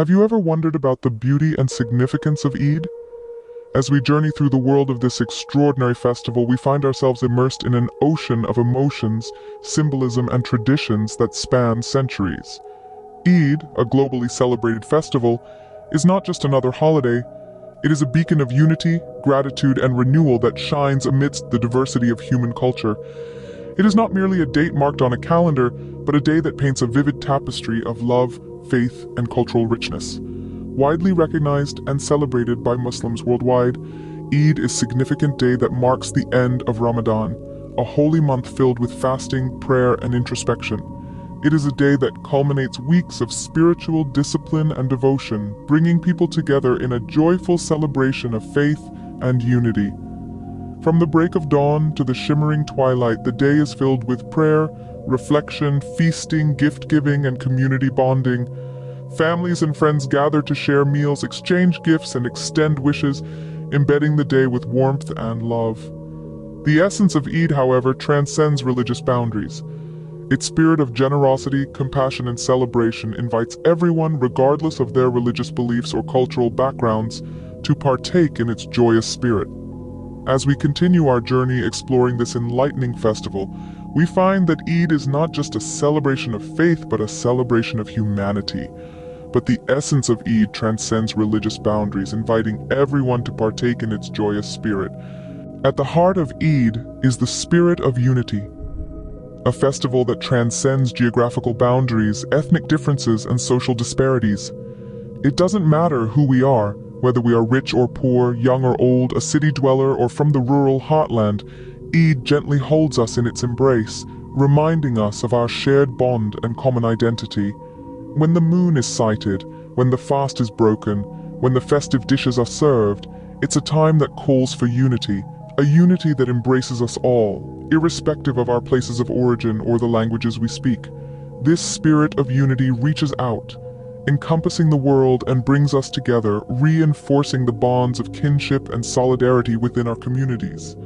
Have you ever wondered about the beauty and significance of Eid? As we journey through the world of this extraordinary festival, we find ourselves immersed in an ocean of emotions, symbolism, and traditions that span centuries. Eid, a globally celebrated festival, is not just another holiday. It is a beacon of unity, gratitude, and renewal that shines amidst the diversity of human culture. It is not merely a date marked on a calendar, but a day that paints a vivid tapestry of love, faith, and cultural richness. Widely recognized and celebrated by Muslims worldwide, Eid is a significant day that marks the end of Ramadan, a holy month filled with fasting, prayer, and introspection. It is a day that culminates weeks of spiritual discipline and devotion, bringing people together in a joyful celebration of faith and unity. From the break of dawn to the shimmering twilight, the day is filled with prayer, reflection, feasting, gift-giving, and community bonding. Families and friends gather to share meals, exchange gifts, and extend wishes, embedding the day with warmth and love. The essence of Eid, however, transcends religious boundaries. Its spirit of generosity, compassion, and celebration invites everyone, regardless of their religious beliefs or cultural backgrounds, to partake in its joyous spirit. As we continue our journey exploring this enlightening festival, we find that Eid is not just a celebration of faith, but a celebration of humanity. But the essence of Eid transcends religious boundaries, inviting everyone to partake in its joyous spirit. At the heart of Eid is the spirit of unity, a festival that transcends geographical boundaries, ethnic differences, and social disparities. It doesn't matter who we are, whether we are rich or poor, young or old, a city dweller, or from the rural heartland, Eid gently holds us in its embrace, reminding us of our shared bond and common identity. When the moon is sighted, when the fast is broken, when the festive dishes are served, it's a time that calls for unity, a unity that embraces us all, irrespective of our places of origin or the languages we speak. This spirit of unity reaches out, encompassing the world and brings us together, reinforcing the bonds of kinship and solidarity within our communities.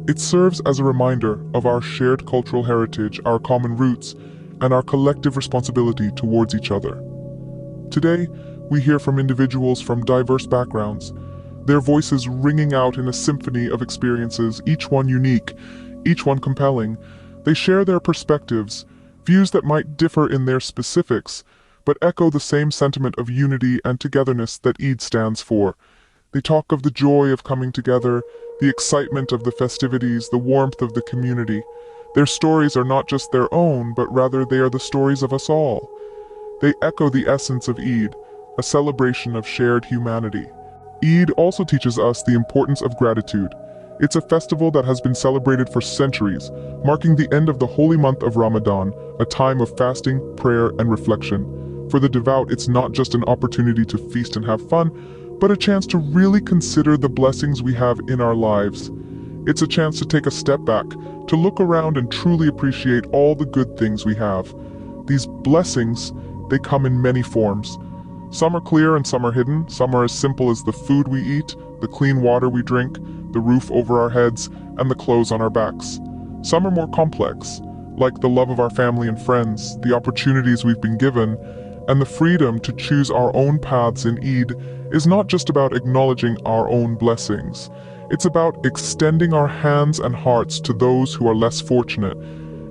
It serves as a reminder of our shared cultural heritage, our common roots, and our collective responsibility towards each other. Today, we hear from individuals from diverse backgrounds, their voices ringing out in a symphony of experiences, each one unique, each one compelling. They share their perspectives, views that might differ in their specifics, but echo the same sentiment of unity and togetherness that Eid stands for. They talk of the joy of coming together, the excitement of the festivities, the warmth of the community. Their stories are not just their own, but rather they are the stories of us all. They echo the essence of Eid, a celebration of shared humanity. Eid also teaches us the importance of gratitude. It's a festival that has been celebrated for centuries, marking the end of the holy month of Ramadan, a time of fasting, prayer, and reflection. For the devout, it's not just an opportunity to feast and have fun, but a chance to really consider the blessings we have in our lives. It's a chance to take a step back, to look around and truly appreciate all the good things we have. These blessings, they come in many forms. Some are clear and some are hidden. Some are as simple as the food we eat, the clean water we drink, the roof over our heads, and the clothes on our backs. Some are more complex, like the love of our family and friends, the opportunities we've been given, and the freedom to choose our own paths in Eid is not just about acknowledging our own blessings. It's about extending our hands and hearts to those who are less fortunate.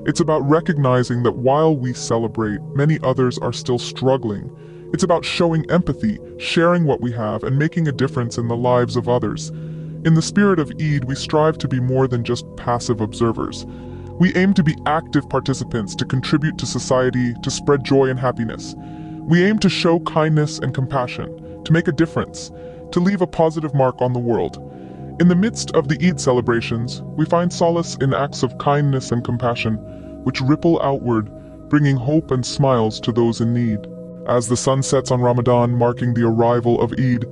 It's about recognizing that while we celebrate, many others are still struggling. It's about showing empathy, sharing what we have, and making a difference in the lives of others. In the spirit of Eid, we strive to be more than just passive observers. We aim to be active participants, to contribute to society, to spread joy and happiness. We aim to show kindness and compassion, to make a difference, to leave a positive mark on the world. In the midst of the Eid celebrations, we find solace in acts of kindness and compassion, which ripple outward, bringing hope and smiles to those in need. As the sun sets on Ramadan, marking the arrival of Eid,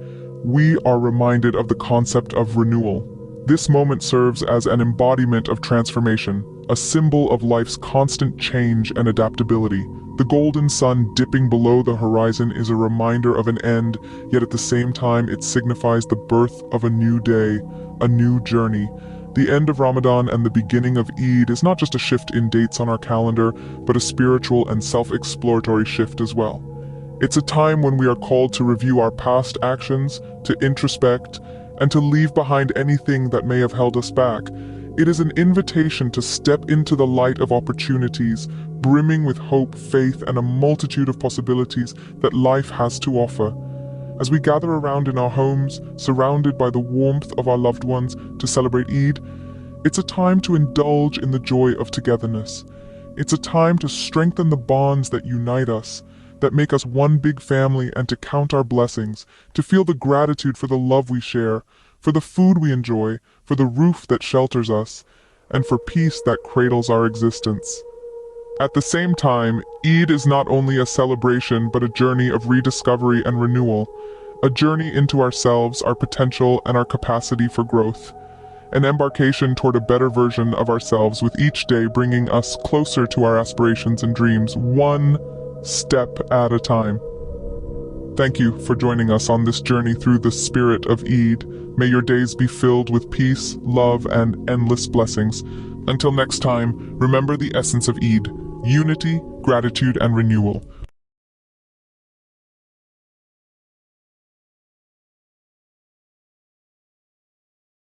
we are reminded of the concept of renewal. This moment serves as an embodiment of transformation, a symbol of life's constant change and adaptability. The golden sun dipping below the horizon is a reminder of an end, yet at the same time it signifies the birth of a new day, a new journey. The end of Ramadan and the beginning of Eid is not just a shift in dates on our calendar, but a spiritual and self-exploratory shift as well. It's a time when we are called to review our past actions, to introspect, and to leave behind anything that may have held us back. It is an invitation to step into the light of opportunities, brimming with hope, faith, and a multitude of possibilities that life has to offer. As we gather around in our homes, surrounded by the warmth of our loved ones to celebrate Eid, it's a time to indulge in the joy of togetherness. It's a time to strengthen the bonds that unite us, that make us one big family, and to count our blessings, to feel the gratitude for the love we share, for the food we enjoy, for the roof that shelters us, and for peace that cradles our existence. At the same time, Eid is not only a celebration but a journey of rediscovery and renewal, a journey into ourselves, our potential, and our capacity for growth. An embarkation toward a better version of ourselves, with each day bringing us closer to our aspirations and dreams, one step at a time. Thank you for joining us on this journey through the spirit of Eid. May your days be filled with peace, love, and endless blessings. Until next time, remember the essence of Eid: unity, gratitude, and renewal.